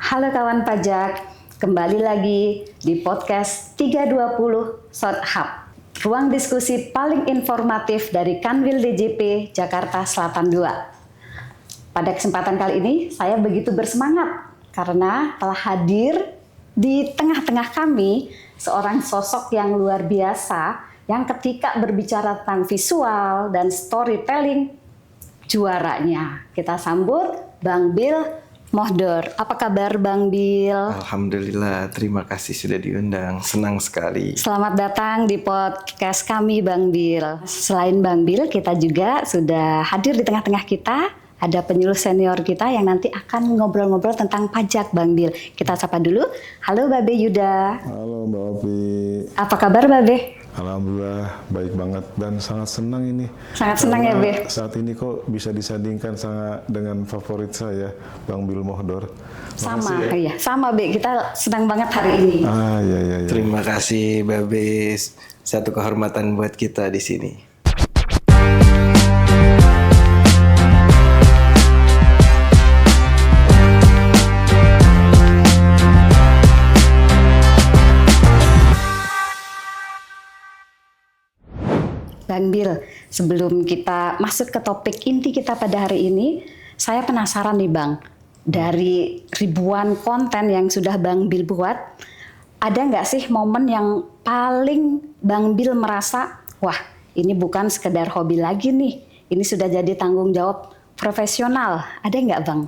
Halo kawan pajak, kembali lagi di podcast 320 Short Hub, ruang diskusi paling informatif dari Kanwil DJP Jakarta Selatan 2. Pada kesempatan kali ini, saya begitu bersemangat karena telah hadir di tengah-tengah kami seorang sosok yang luar biasa yang ketika berbicara tentang visual dan storytelling, juaranya. Kita sambut Bang Bill Mohdor. Apa kabar Bang Bill? Alhamdulillah, terima kasih sudah diundang. Senang sekali. Selamat datang di podcast kami Bang Bill. Selain Bang Bill, kita juga sudah hadir di tengah-tengah kita. Ada penyuluh senior kita yang nanti akan ngobrol-ngobrol tentang pajak Bang Bill. Kita sapa dulu. Halo Babe Yuda. Halo Mbak Opi. Apa kabar Babe? Alhamdulillah baik banget dan sangat senang ini. Sangat senang ya Be. Saat ini kok bisa disandingkan sangat dengan favorit saya, Bang Bill Mohdor. Sama, ya. Sama Be. Kita senang banget hari ini. Iya. Terima kasih Babes. Satu kehormatan buat kita di sini. Bang Bill, sebelum kita masuk ke topik inti kita pada hari ini, saya penasaran nih Bang, dari ribuan konten yang sudah Bang Bill buat, ada nggak sih momen yang paling Bang Bill merasa, wah ini bukan sekedar hobi lagi nih, ini sudah jadi tanggung jawab profesional, ada nggak Bang?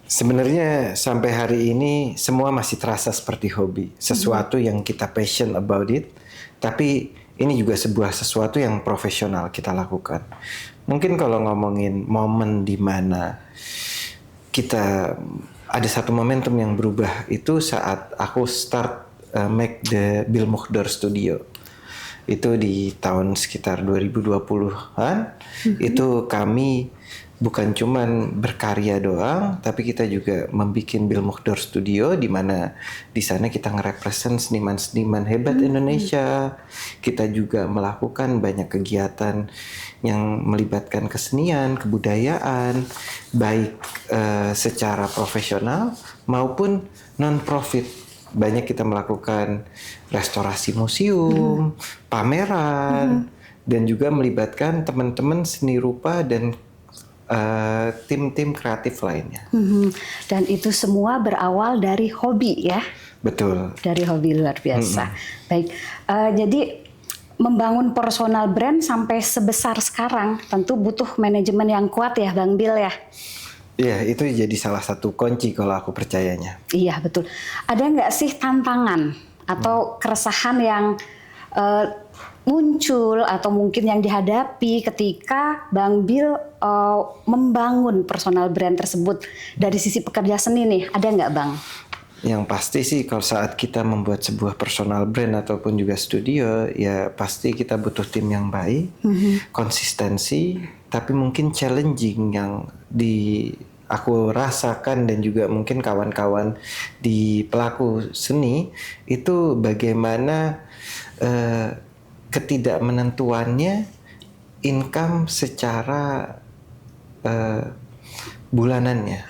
Sebenarnya sampai hari ini semua masih terasa seperti hobi, sesuatu yang kita passion about it, tapi ini juga sesuatu yang profesional kita lakukan. Mungkin kalau ngomongin momen di mana kita ada satu momentum yang berubah itu saat aku start make the Bill Mohdor Studio. Itu di tahun sekitar 2020-an. Itu kami bukan cuman berkarya doang, tapi kita juga membuat Bill Mohdor Studio di mana di sana kita ngerepresent seniman-seniman hebat Indonesia. Kita juga melakukan banyak kegiatan yang melibatkan kesenian, kebudayaan, baik secara profesional maupun non-profit. Banyak kita melakukan restorasi museum, pameran, dan juga melibatkan teman-teman seni rupa dan tim-tim kreatif lainnya. Dan itu semua berawal dari hobi ya? Betul. Dari hobi luar biasa. Baik, jadi membangun personal brand sampai sebesar sekarang tentu butuh manajemen yang kuat ya Bang Bill ya? Iya, itu jadi salah satu kunci kalau aku percayanya. Iya betul. Ada nggak sih tantangan atau keresahan yang muncul atau mungkin yang dihadapi ketika Bang Bill membangun personal brand tersebut dari sisi pekerja seni nih, ada nggak Bang? Yang pasti sih kalau saat kita membuat sebuah personal brand ataupun juga studio, ya pasti kita butuh tim yang baik, konsistensi, tapi mungkin challenging yang aku rasakan dan juga mungkin kawan-kawan di pelaku seni itu bagaimana ketidakmenentuannya income secara bulanannya,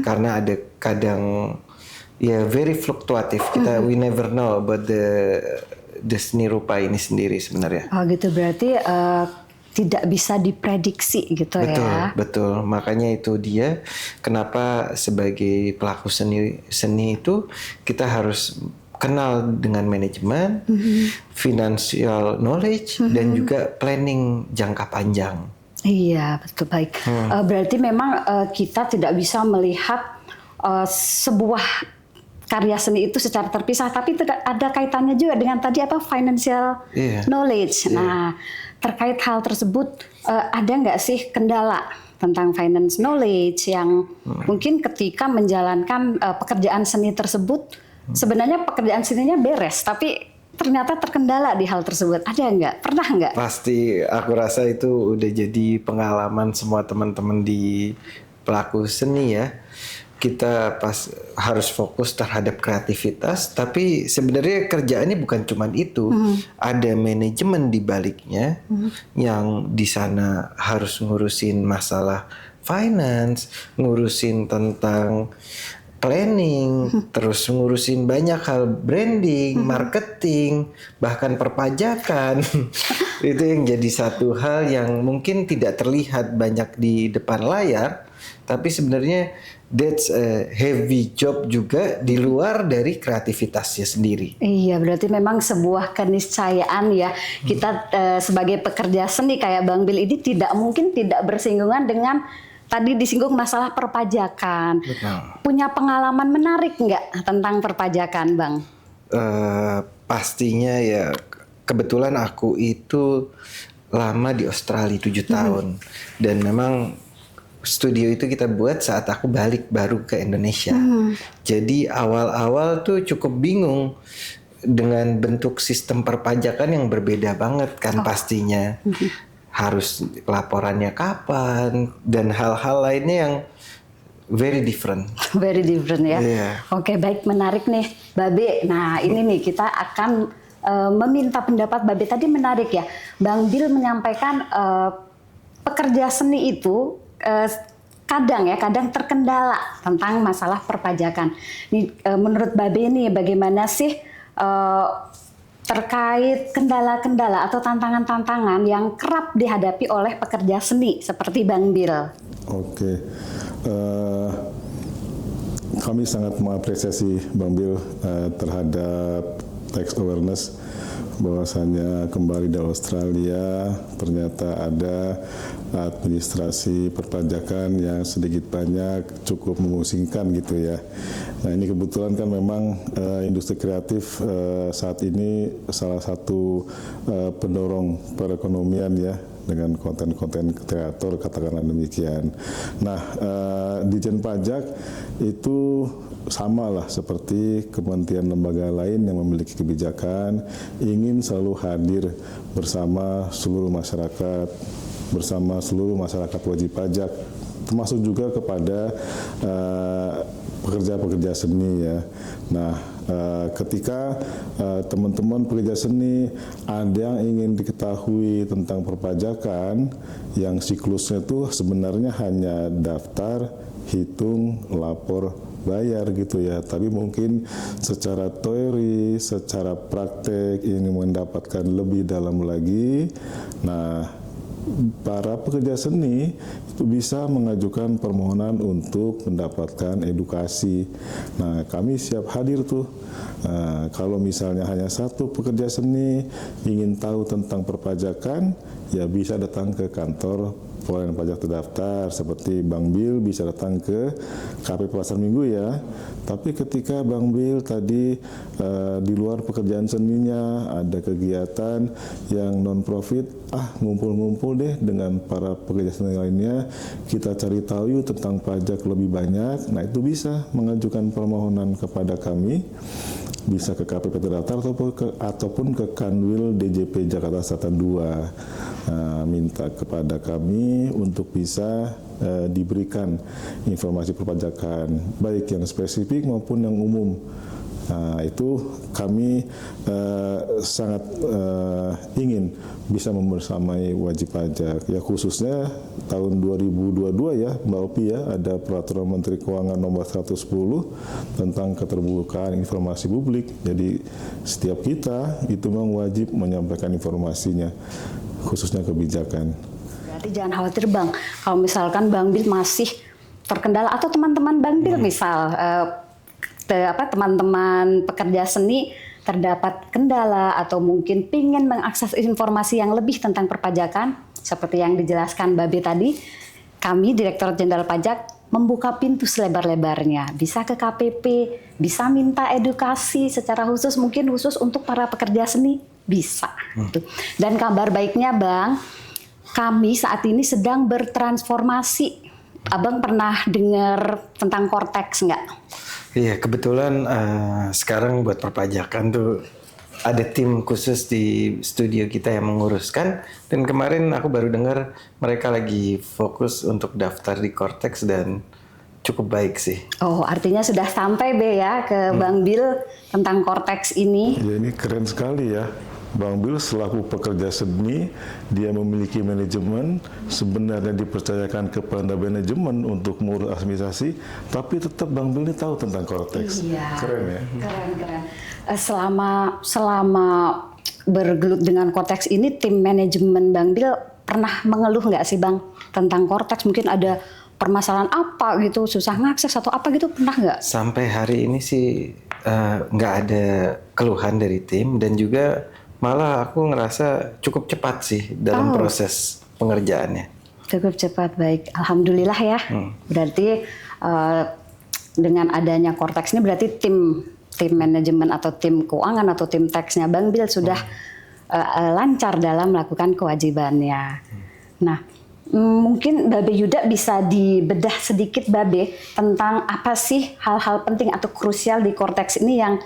karena ada kadang ya very fluktuatif. We never know about the seni rupa ini sendiri sebenarnya. Oh gitu, berarti tidak bisa diprediksi gitu ya? Betul. Makanya itu dia kenapa sebagai pelaku seni itu kita harus kenal dengan manajemen, financial knowledge, dan juga planning jangka panjang. Iya, betul, baik. Berarti memang kita tidak bisa melihat sebuah karya seni itu secara terpisah, tapi ada kaitannya juga dengan tadi financial knowledge. Nah, terkait hal tersebut, ada nggak sih kendala tentang finance knowledge yang mungkin ketika menjalankan pekerjaan seni tersebut, sebenarnya pekerjaan seninya beres, tapi ternyata terkendala di hal tersebut. Ada nggak? Pernah nggak? Pasti, aku rasa itu udah jadi pengalaman semua teman-teman di pelaku seni ya. Kita harus fokus terhadap kreativitas, tapi sebenarnya kerjaannya bukan cuma itu. Ada manajemen di baliknya yang di sana harus ngurusin masalah finance, ngurusin tentang planning, terus ngurusin banyak hal branding, marketing, bahkan perpajakan. Itu yang jadi satu hal yang mungkin tidak terlihat banyak di depan layar, tapi sebenarnya that's a heavy job juga di luar dari kreativitasnya sendiri. Iya, berarti memang sebuah keniscayaan ya. Kita sebagai pekerja seni kayak Bang Bil ini tidak mungkin tidak bersinggungan dengan tadi disinggung masalah perpajakan. Betul. Punya pengalaman menarik nggak tentang perpajakan, Bang? Pastinya ya, kebetulan aku itu lama di Australia 7 tahun. Dan memang studio itu kita buat saat aku balik baru ke Indonesia. Jadi awal-awal tuh cukup bingung dengan bentuk sistem perpajakan yang berbeda banget kan pastinya. Harus laporannya kapan dan hal-hal lainnya yang very different. Very different ya. Iya. Oke, baik, menarik nih, Babe. Nah, ini nih kita akan meminta pendapat Babe. Tadi menarik ya, Bang Bil menyampaikan pekerja seni itu kadang terkendala tentang masalah perpajakan. Nih, menurut Babe ini bagaimana sih terkait kendala-kendala atau tantangan-tantangan yang kerap dihadapi oleh pekerja seni seperti Bang Bil? Oke. Kami sangat mengapresiasi Bang Bil terhadap tax awareness, bahwasanya kembali dari Australia ternyata ada administrasi perpajakan yang sedikit banyak cukup memusingkan gitu ya. Nah, ini kebetulan kan memang industri kreatif saat ini salah satu pendorong perekonomian ya, dengan konten-konten kreator, katakanlah demikian. Nah, Dijen Pajak itu sama lah seperti kementerian lembaga lain yang memiliki kebijakan, ingin selalu hadir bersama seluruh masyarakat, bersama seluruh masyarakat wajib pajak, termasuk juga kepada pekerja-pekerja seni ya. Nah, ketika teman-teman pekerja seni ada yang ingin diketahui tentang perpajakan, yang siklusnya itu sebenarnya hanya daftar, hitung, lapor, bayar gitu ya. Tapi mungkin secara teori, secara praktek ingin mendapatkan lebih dalam lagi. Nah, para pekerja seni itu bisa mengajukan permohonan untuk mendapatkan edukasi. Nah, kami siap hadir tuh. Kalau misalnya hanya satu pekerja seni ingin tahu tentang perpajakan, ya bisa datang ke kantor pelayanan pajak terdaftar seperti Bang Bil, bisa datang ke KP Pasar Minggu ya. Tapi ketika Bang Bil tadi di luar pekerjaan seninya ada kegiatan yang non profit, ngumpul-ngumpul deh dengan para pekerja seni lainnya, kita cari tahu yuk tentang pajak lebih banyak. Nah, itu bisa mengajukan permohonan kepada kami, bisa ke KPP terdaftar ataupun ke Kanwil DJP Jakarta Selatan 2. Minta kepada kami untuk bisa diberikan informasi perpajakan, baik yang spesifik maupun yang umum. Itu kami sangat ingin bisa membersamai wajib pajak. Ya, khususnya tahun 2022 ya, Mbak Opi ya, ada Peraturan Menteri Keuangan Nomor 110 tentang keterbukaan informasi publik. Jadi setiap kita itu memang wajib menyampaikan informasinya, khususnya kebijakan. Berarti jangan khawatir Bang, kalau misalkan Bang Bil masih terkendala atau teman-teman Bang Bil misal teman-teman pekerja seni terdapat kendala atau mungkin ingin mengakses informasi yang lebih tentang perpajakan seperti yang dijelaskan Babe tadi, kami Direktorat Jenderal Pajak membuka pintu selebar-lebarnya. Bisa ke KPP, bisa minta edukasi secara khusus, mungkin khusus untuk para pekerja seni, bisa. Dan kabar baiknya Bang, kami saat ini sedang bertransformasi. Abang pernah dengar tentang Cortex nggak? Iya, kebetulan sekarang buat perpajakan tuh ada tim khusus di studio kita yang menguruskan, dan kemarin aku baru dengar mereka lagi fokus untuk daftar di Cortex dan cukup baik sih. Oh, artinya sudah sampai Be ya ke Bang Bil tentang Cortex ini. Ya, ini keren sekali ya, Bang Bil selaku pekerja seni, dia memiliki manajemen, sebenarnya dipercayakan kepada manajemen untuk mengurus administrasi, tapi tetap Bang Bil ini tahu tentang Cortex. Iya. Keren ya? Keren. Selama bergelut dengan Cortex ini, tim manajemen Bang Bil pernah mengeluh nggak sih Bang tentang Cortex? Mungkin ada permasalahan apa gitu, susah ngakses atau apa gitu, pernah nggak? Sampai hari ini sih nggak ada keluhan dari tim, dan juga malah aku ngerasa cukup cepat sih dalam proses pengerjaannya. Cukup cepat, baik. Alhamdulillah ya. Berarti dengan adanya Cortex ini berarti tim manajemen atau tim keuangan atau tim teksnya Bang Bil sudah lancar dalam melakukan kewajibannya. Nah, mungkin Babe Yuda bisa dibedah sedikit Babe tentang apa sih hal-hal penting atau krusial di Cortex ini yang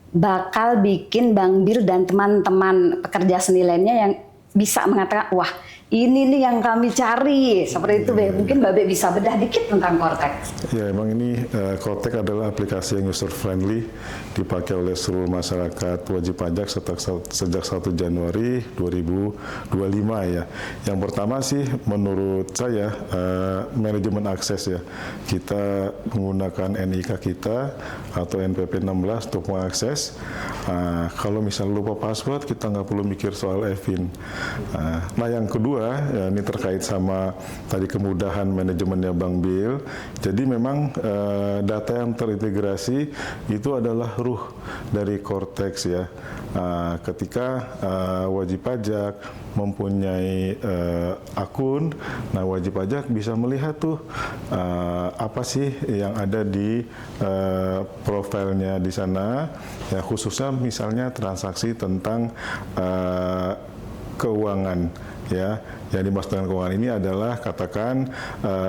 bakal bikin Bang Bil dan teman-teman pekerja seni lainnya yang bisa mengatakan, wah ini nih yang kami cari, seperti itu. Mungkin Babe bisa bedah dikit tentang Cortex. Ya, emang ini Cortex adalah aplikasi yang user friendly, dipakai oleh seluruh masyarakat wajib pajak sejak 1 Januari 2025 ya. Yang pertama sih menurut saya manajemen akses ya. Kita menggunakan NIK kita atau NPP 16 untuk mengakses. Kalau misalnya lupa password, kita nggak perlu mikir soal EVIN. Nah, yang kedua, ya, ini terkait sama tadi kemudahan manajemennya Bang Bil. Jadi memang data yang terintegrasi itu adalah ruh dari Cortex ya. Ketika wajib pajak mempunyai akun, nah wajib pajak bisa melihat tuh apa sih yang ada di profilnya di sana, ya khususnya misalnya transaksi tentang keuangan ya. Yang dimaksud dengan keuangan ini adalah katakan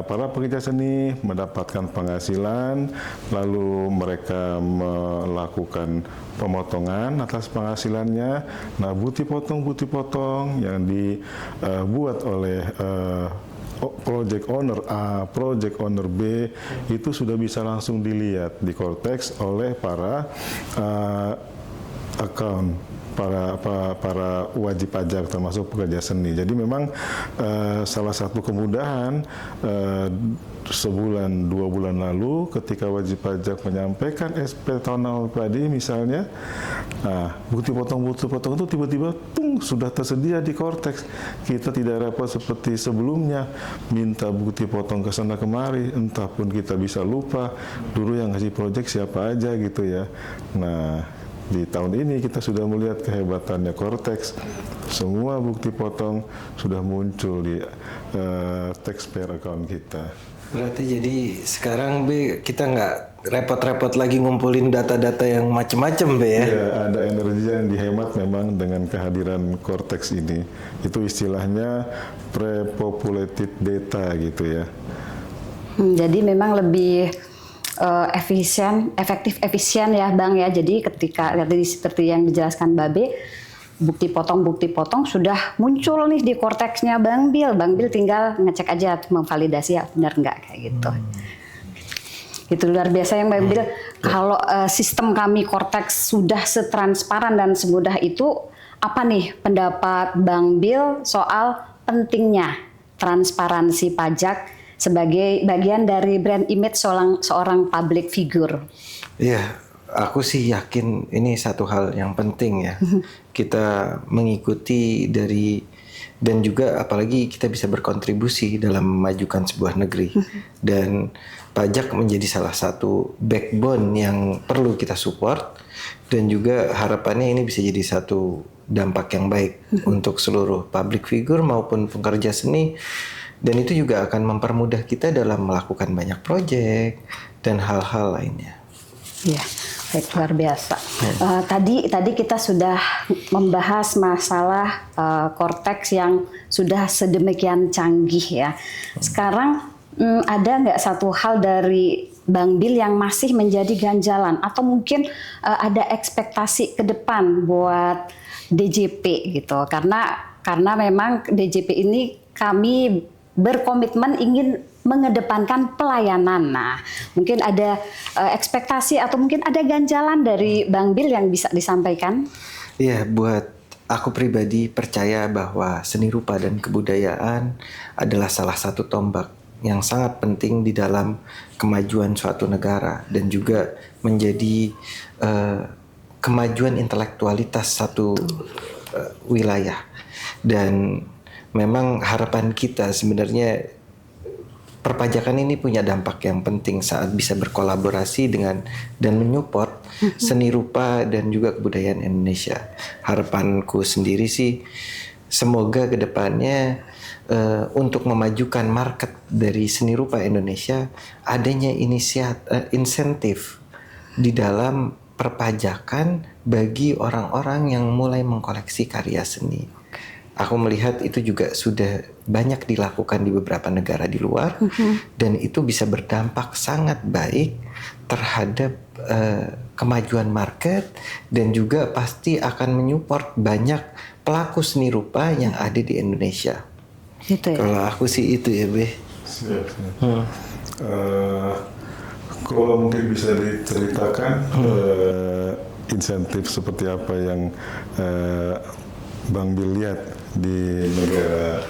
para pekerja seni mendapatkan penghasilan, lalu mereka melakukan pemotongan atas penghasilannya. Nah, bukti potong yang dibuat oleh project owner A, project owner B itu sudah bisa langsung dilihat di Cortex oleh para account, para wajib pajak termasuk pekerja seni. Jadi memang salah satu kemudahan sebulan 2 bulan lalu ketika wajib pajak menyampaikan SP tahunan pribadi misalnya, bukti potong itu tiba-tiba sudah tersedia di Cortex. Kita tidak repot seperti sebelumnya minta bukti potong ke sana kemari, entah pun kita bisa lupa dulu yang ngasih project siapa aja gitu ya. Nah, di tahun ini kita sudah melihat kehebatannya Cortex. Semua bukti potong sudah muncul di taxpayer account kita. Berarti jadi sekarang B, kita nggak repot-repot lagi ngumpulin data-data yang macem-macem B ya? Iya, ada energi yang dihemat memang dengan kehadiran Cortex ini. Itu istilahnya pre-populated data gitu ya. Jadi memang lebih efektif ya Bang ya. Jadi ketika tadi seperti yang dijelaskan Babe, bukti potong sudah muncul nih di Cortex-nya Bang Bil. Bang Bil tinggal ngecek aja, memvalidasi ya benar nggak kayak gitu. Itu luar biasa yang Bang Bil. Kalau sistem kami Cortex sudah setransparan dan semudah itu, apa nih pendapat Bang Bil soal pentingnya transparansi pajak sebagai bagian dari brand image seorang public figure? Iya, aku sih yakin ini satu hal yang penting ya. Kita mengikuti dari, dan juga apalagi kita bisa berkontribusi dalam memajukan sebuah negeri. Dan pajak menjadi salah satu backbone yang perlu kita support, dan juga harapannya ini bisa jadi satu dampak yang baik untuk seluruh public figure maupun pekerja seni. Dan itu juga akan mempermudah kita dalam melakukan banyak proyek dan hal-hal lainnya. Iya, baik, luar biasa. Tadi kita sudah membahas masalah Cortex yang sudah sedemikian canggih ya. Sekarang ada nggak satu hal dari Bang Bil yang masih menjadi ganjalan atau mungkin ada ekspektasi ke depan buat DJP gitu? Karena memang DJP ini kami berkomitmen ingin mengedepankan pelayanan. Nah, mungkin ada ekspektasi atau mungkin ada ganjalan dari Bang Bil yang bisa disampaikan? Iya, buat aku pribadi percaya bahwa seni rupa dan kebudayaan adalah salah satu tombak yang sangat penting di dalam kemajuan suatu negara dan juga menjadi kemajuan intelektualitas satu wilayah. Dan memang harapan kita sebenarnya perpajakan ini punya dampak yang penting saat bisa berkolaborasi dengan dan menyupport seni rupa dan juga kebudayaan Indonesia. Harapanku sendiri sih semoga kedepannya untuk memajukan market dari seni rupa Indonesia adanya insentif di dalam perpajakan bagi orang-orang yang mulai mengkoleksi karya seni. Aku melihat itu juga sudah banyak dilakukan di beberapa negara di luar, dan itu bisa berdampak sangat baik terhadap kemajuan market dan juga pasti akan menyupport banyak pelaku seni rupa yang ada di Indonesia. Gitu ya? Kalau aku sih itu ya, Be. Siap. Kalau mungkin bisa diceritakan insentif seperti apa yang Bang Bil lihat di negara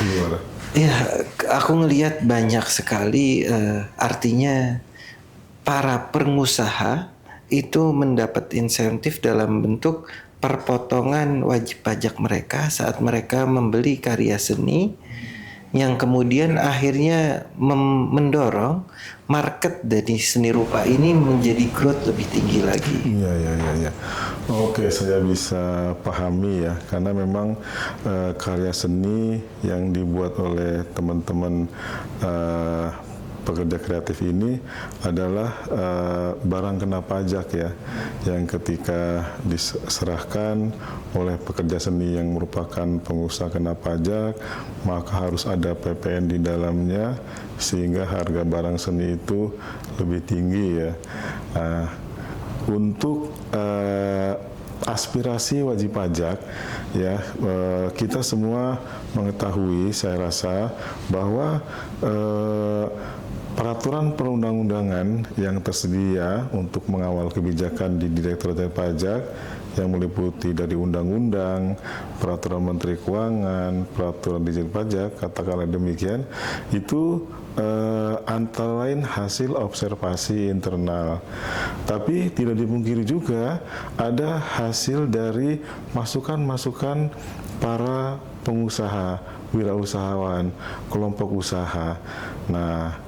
luar? Ya, aku ngelihat banyak sekali, artinya para pengusaha itu mendapat insentif dalam bentuk perpotongan wajib pajak mereka saat mereka membeli karya seni, yang kemudian akhirnya mendorong market dari seni rupa ini menjadi growth lebih tinggi lagi. Iya. Oke, saya bisa pahami ya, karena memang karya seni yang dibuat oleh teman-teman pekerja kreatif ini adalah barang kena pajak ya, yang ketika diserahkan oleh pekerja seni yang merupakan pengusaha kena pajak, maka harus ada PPN di dalamnya sehingga harga barang seni itu lebih tinggi ya. Untuk aspirasi wajib pajak ya, kita semua mengetahui, saya rasa bahwa peraturan perundang-undangan yang tersedia untuk mengawal kebijakan di Direktorat Jenderal Pajak yang meliputi dari undang-undang, peraturan Menteri Keuangan, peraturan Dirjen Pajak, katakanlah demikian, itu antara lain hasil observasi internal. Tapi tidak dipungkiri juga ada hasil dari masukan-masukan para pengusaha, wirausahawan, kelompok usaha. Nah,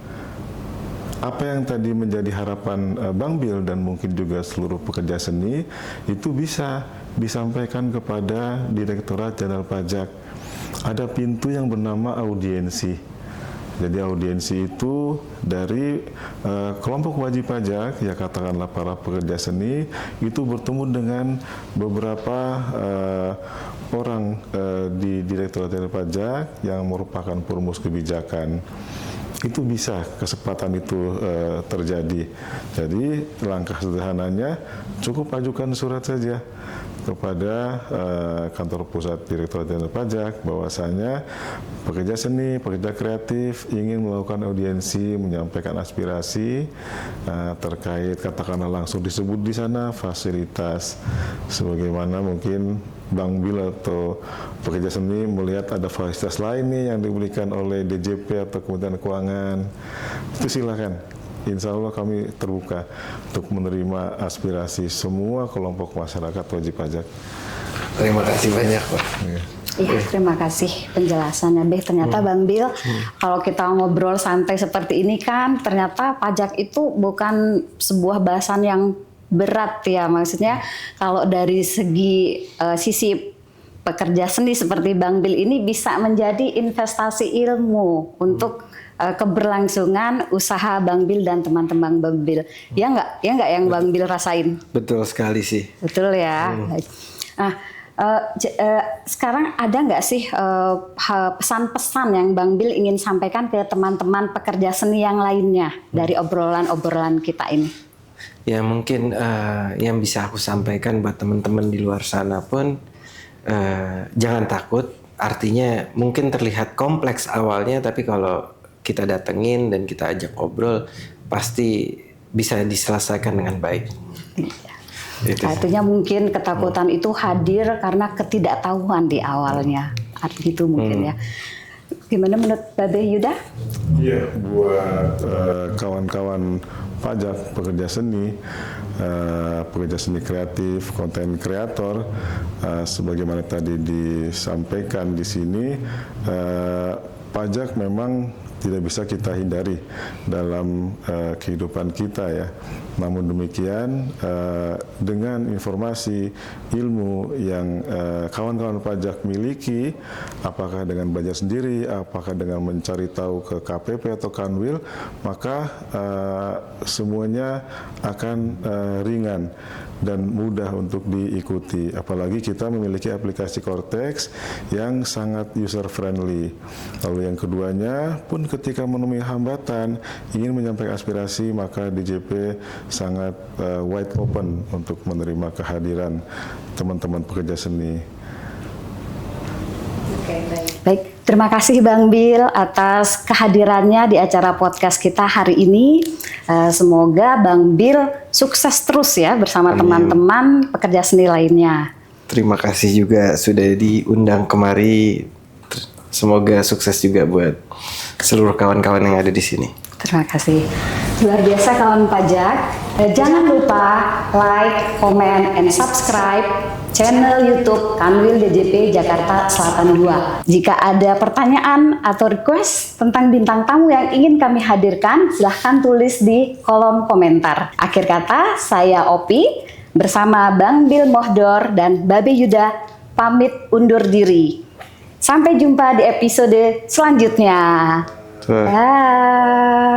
apa yang tadi menjadi harapan Bang Bil dan mungkin juga seluruh pekerja seni itu bisa disampaikan kepada Direktorat Jenderal Pajak. Ada pintu yang bernama audiensi. Jadi audiensi itu dari kelompok wajib pajak, ya katakanlah para pekerja seni, itu bertemu dengan beberapa orang di Direktorat Jenderal Pajak yang merupakan perumus kebijakan. Itu bisa kesempatan itu terjadi. Jadi langkah sederhananya cukup ajukan surat saja kepada kantor pusat Direktorat Jenderal Pajak bahwasanya pekerja seni, pekerja kreatif ingin melakukan audiensi, menyampaikan aspirasi terkait, katakanlah langsung disebut di sana fasilitas sebagaimana mungkin Bang Bil atau pekerja seni melihat ada fasilitas lain nih yang diberikan oleh DJP atau Kementerian Keuangan, itu silakan. Insya Allah kami terbuka untuk menerima aspirasi semua kelompok masyarakat wajib pajak. Terima kasih banyak, Pak. Iya, terima kasih penjelasannya, Beh. Ternyata Bang Bil, kalau kita ngobrol santai seperti ini kan, ternyata pajak itu bukan sebuah bahasan yang berat ya. Maksudnya kalau dari segi sisi pekerja seni seperti Bang Bil ini bisa menjadi investasi ilmu untuk keberlangsungan usaha Bang Bil dan teman-teman Bang Bil. Ya nggak yang Bang Bil rasain? Betul sekali sih. Betul ya. Nah, sekarang ada nggak sih pesan-pesan yang Bang Bil ingin sampaikan ke teman-teman pekerja seni yang lainnya dari obrolan-obrolan kita ini? Ya mungkin yang bisa aku sampaikan buat teman-teman di luar sana pun jangan takut. Artinya mungkin terlihat kompleks awalnya, tapi kalau kita datengin dan kita ajak ngobrol pasti bisa diselesaikan dengan baik. Artinya mungkin ketakutan itu hadir karena ketidaktahuan di awalnya. Gitu mungkin ya. Gimana menurut Babe Yuda? Iya, buat kawan-kawan pajak, pekerja seni kreatif, konten kreator, sebagaimana tadi disampaikan di sini, pajak memang tidak bisa kita hindari dalam kehidupan kita ya. Namun demikian, dengan informasi, ilmu yang kawan-kawan pajak miliki, apakah dengan belajar sendiri, apakah dengan mencari tahu ke KPP atau Kanwil, maka semuanya akan ringan dan mudah untuk diikuti. Apalagi kita memiliki aplikasi Cortex yang sangat user friendly. Lalu yang keduanya pun ketika menemui hambatan, ingin menyampaikan aspirasi, maka DJP sangat wide open untuk menerima kehadiran teman-teman pekerja seni. Baik, terima kasih Bang Bil atas kehadirannya di acara podcast kita hari ini. Semoga Bang Bil sukses terus ya bersama teman-teman pekerja seni lainnya. Terima kasih juga sudah diundang kemari. Semoga sukses juga buat seluruh kawan-kawan yang ada di sini. Terima kasih. Luar biasa kawan pajak. Jangan lupa like, comment, and subscribe channel YouTube Kanwil DJP Jakarta Selatan 2. Jika ada pertanyaan atau request tentang bintang tamu yang ingin kami hadirkan, silahkan tulis di kolom komentar. Akhir kata, saya Opi bersama Bang Bil Mohdor dan Babe Yuda pamit undur diri. Sampai jumpa di episode selanjutnya. Bye.